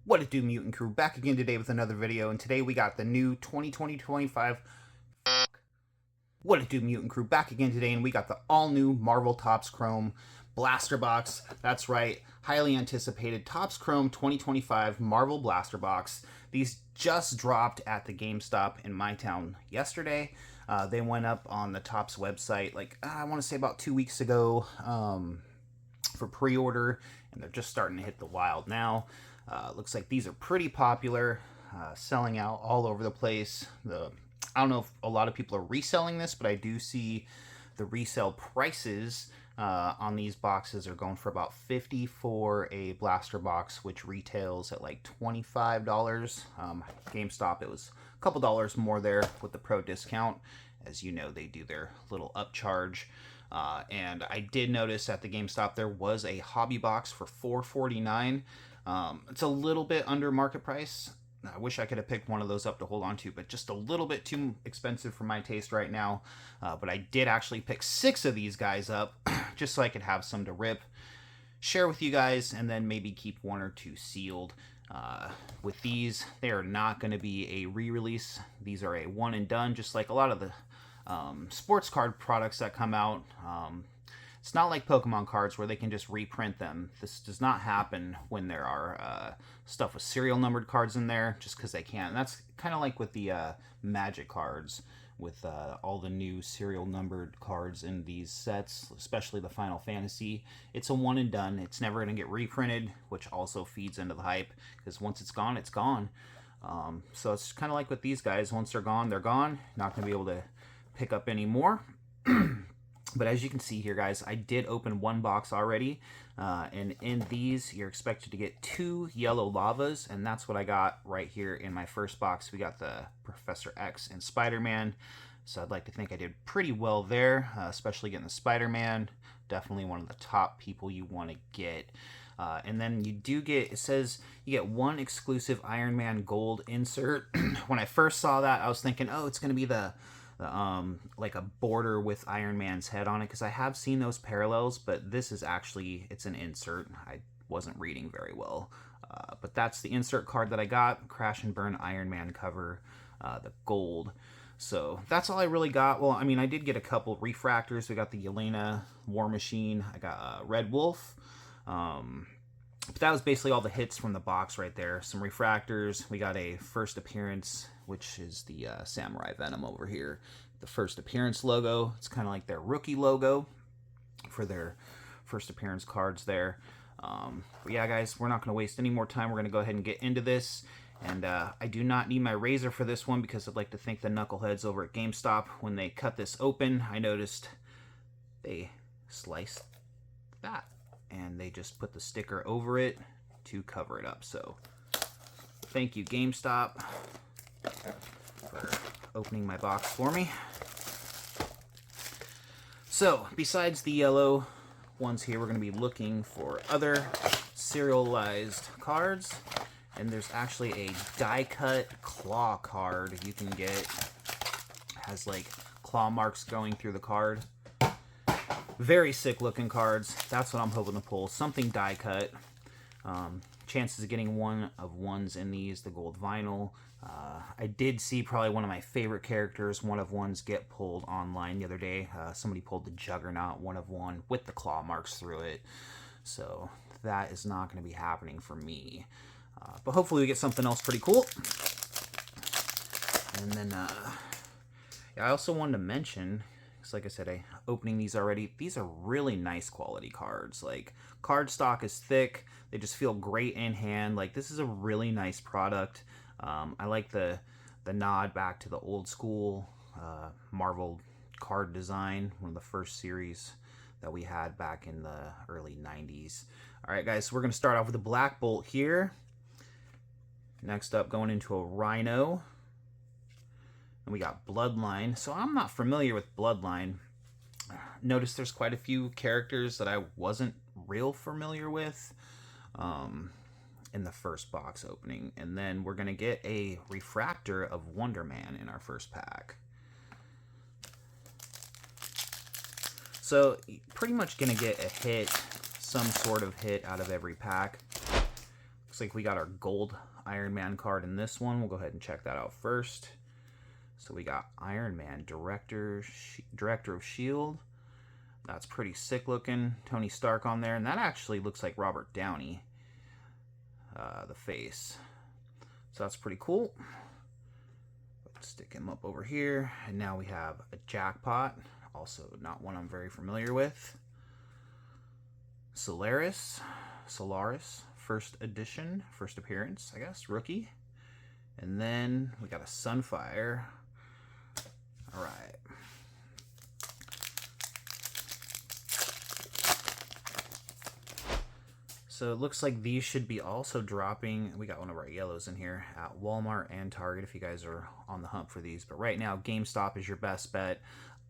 What it do, Mutant Crew? Back again today with another video, and today we got the new 2020-25. What it do, Mutant Crew? Back again today, and we got the all-new Marvel Topps Chrome Blaster Box. That's right, highly anticipated Topps Chrome 2025 Marvel Blaster Box. These just dropped at the GameStop in my town yesterday. They went up on the Topps website, I want to say about 2 weeks ago, for pre-order, and they're just starting to hit the wild now. Looks like these are pretty popular, selling out all over the place. I don't know if a lot of people are reselling this, but I do see the resale prices on these boxes are going for about $50 for a blaster box, which retails at like $25. GameStop, it was a couple dollars more there with the pro discount. As you know, they do their little upcharge. And I did notice at the GameStop there was a hobby box for $4.49. It's a little bit under market price. I wish I could have picked one of those up to hold on to, but just a little bit too expensive for my taste right now. But I did actually pick 6 of these guys up just so I could have some to rip, share with you guys, and then maybe keep 1 or 2 sealed. With these, they are not going to be a re-release. These are a one and done, just like a lot of the sports card products that come out. It's not like Pokemon cards where they can just reprint them. This does not happen when there are stuff with serial numbered cards in there, just because they can't. And that's kind of like with the Magic cards, with all the new serial numbered cards in these sets, especially the Final Fantasy. It's a one and done. It's never going to get reprinted, which also feeds into the hype, because once it's gone, it's gone. So it's kind of like with these guys. Once they're gone, they're gone. Not going to be able to pick up any more. But as you can see here, guys, I did open 1 box already, and in these you're expected to get 2 yellow lavas, and that's what I got right here in my first box. We got the Professor X and Spider-Man, so I'd like to think I did pretty well there, especially getting the Spider-Man. Definitely one of the top people you want to get. And then you do get, it says you get 1 exclusive Iron Man gold insert. When I first saw that, I was thinking, oh, it's going to be the like a border with Iron Man's head on it, because I have seen those parallels, but this is actually, it's an insert. I wasn't reading very well, but that's the insert card that I got. Crash and Burn Iron Man cover, the gold. So that's all I really got. Well, I mean, I did get a couple refractors. We got the Yelena War Machine. I got Red Wolf. But that was basically all the hits from the box right there. Some refractors. We got a first appearance, which is the Samurai Venom over here. The first appearance logo. It's kind of like their rookie logo for their first appearance cards there. But yeah, guys, we're not going to waste any more time. We're going to go ahead and get into this. And I do not need my razor for this one, because I'd like to thank the knuckleheads over at GameStop. When they cut this open, I noticed they sliced that, and they just put the sticker over it to cover it up. So thank you, GameStop, for opening my box for me. So besides the yellow ones here, we're going to be looking for other serialized cards, and there's actually a die cut claw card you can get. It has like claw marks going through the card. Very sick looking cards. That's what I'm hoping to pull. Something die cut. Chances of getting 1 of 1s in these, the gold vinyl. I did see probably one of my favorite characters, 1 of 1s, get pulled online the other day. Somebody pulled the Juggernaut 1 of 1 with the claw marks through it. So that is not going to be happening for me. But hopefully we get something else pretty cool. And then yeah, I also wanted to mention, like I said, opening these already. These are really nice quality cards. Like, card stock is thick. They just feel great in hand. Like, this is a really nice product. I like the nod back to the old school Marvel card design, one of the first series that we had back in the early 90s. All right, guys, so we're going to start off with the Black Bolt here. Next up, going into a Rhino. And we got Bloodline. So I'm not familiar with Bloodline. Notice there's quite a few characters that I wasn't real familiar with in the first box opening. And then we're going to get a refractor of Wonder Man in our first pack. So pretty much going to get a hit, some sort of hit out of every pack. Looks like we got our gold Iron Man card in this one. We'll go ahead and check that out first. So we got Iron Man, Director of S.H.I.E.L.D. That's pretty sick looking. Tony Stark on there. And that actually looks like Robert Downey, the face. So that's pretty cool. Let's stick him up over here. And now we have a Jackpot. Also not one I'm very familiar with. Solaris, first edition, first appearance, I guess, rookie. And then we got a Sunfire. All right. So it looks like these should be also dropping. We got one of our yellows in here at Walmart and Target if you guys are on the hunt for these. But right now, GameStop is your best bet.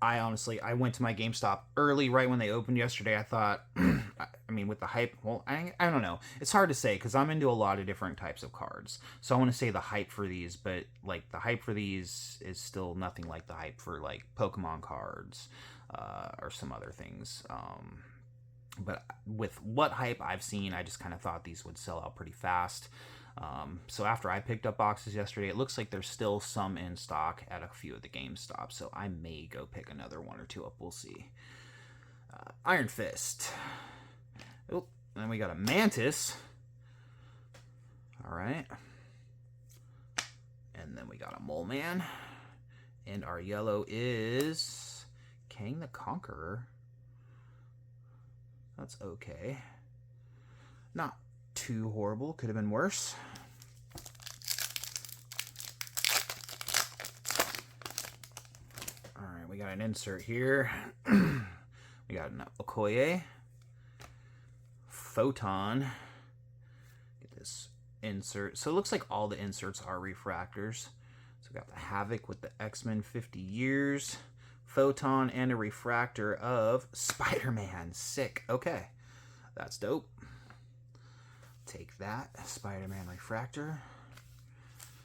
I went to my GameStop early, right when they opened yesterday. I thought, I mean, with the hype, well, I don't know. It's hard to say because I'm into a lot of different types of cards. So I want to say the hype for these, but like the hype for these is still nothing like the hype for like Pokemon cards or some other things. But with what hype I've seen, I just kind of thought these would sell out pretty fast. So after I picked up boxes yesterday, it looks like there's still some in stock at a few of the GameStop. So I may go pick another one or two up. We'll see. Iron Fist. Oh, and we got a Mantis. All right. And then we got a Mole Man. And our yellow is Kang the Conqueror. That's okay. Not too horrible. Could have been worse. All right, we got an insert here. We got an Okoye. Photon. Get this insert. So it looks like all the inserts are refractors. So we got the Havoc with the X-Men 50 years. Photon and a refractor of Spider-Man. Sick. Okay. That's dope. Take that. Spider-Man refractor.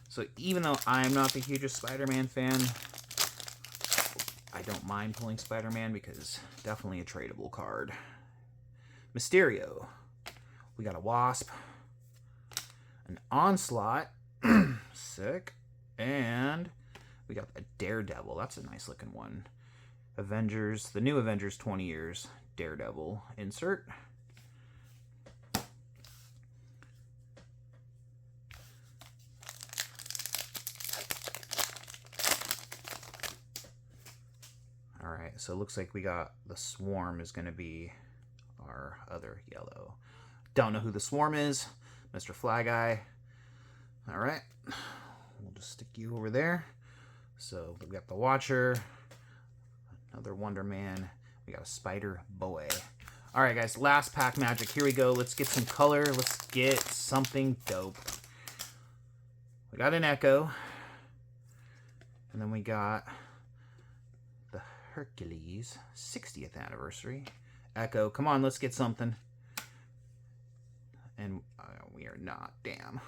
So even though I'm not the hugest Spider-Man fan, I don't mind pulling Spider-Man because definitely a tradable card. Mysterio. We got a Wasp. An Onslaught. Sick. And we got a Daredevil. That's a nice looking one. Avengers. The new Avengers 20 years. Daredevil insert. Alright, so it looks like we got the Swarm is going to be our other yellow. Don't know who the Swarm is. Mr. Fly Guy. Alright, we'll just stick you over there. So we got the Watcher, another Wonder Man. We got a Spider Boy. Alright guys, last pack magic. Here we go. Let's get some color. Let's get something dope. We got an Echo. And then we got the Hercules 60th anniversary. Echo, come on, let's get something. And we are not, damn.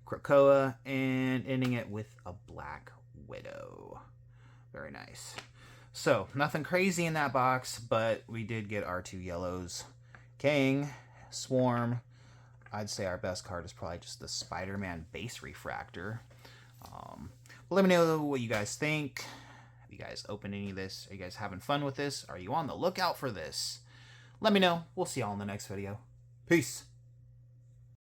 Krakoa, and ending it with a Black Widow. Very nice. So, nothing crazy in that box, but we did get our two yellows. Kang, Swarm. I'd say our best card is probably just the Spider-Man base refractor. Let me know what you guys think. Have you guys opened any of this? Are you guys having fun with this? Are you on the lookout for this? Let me know. We'll see y'all in the next video. Peace.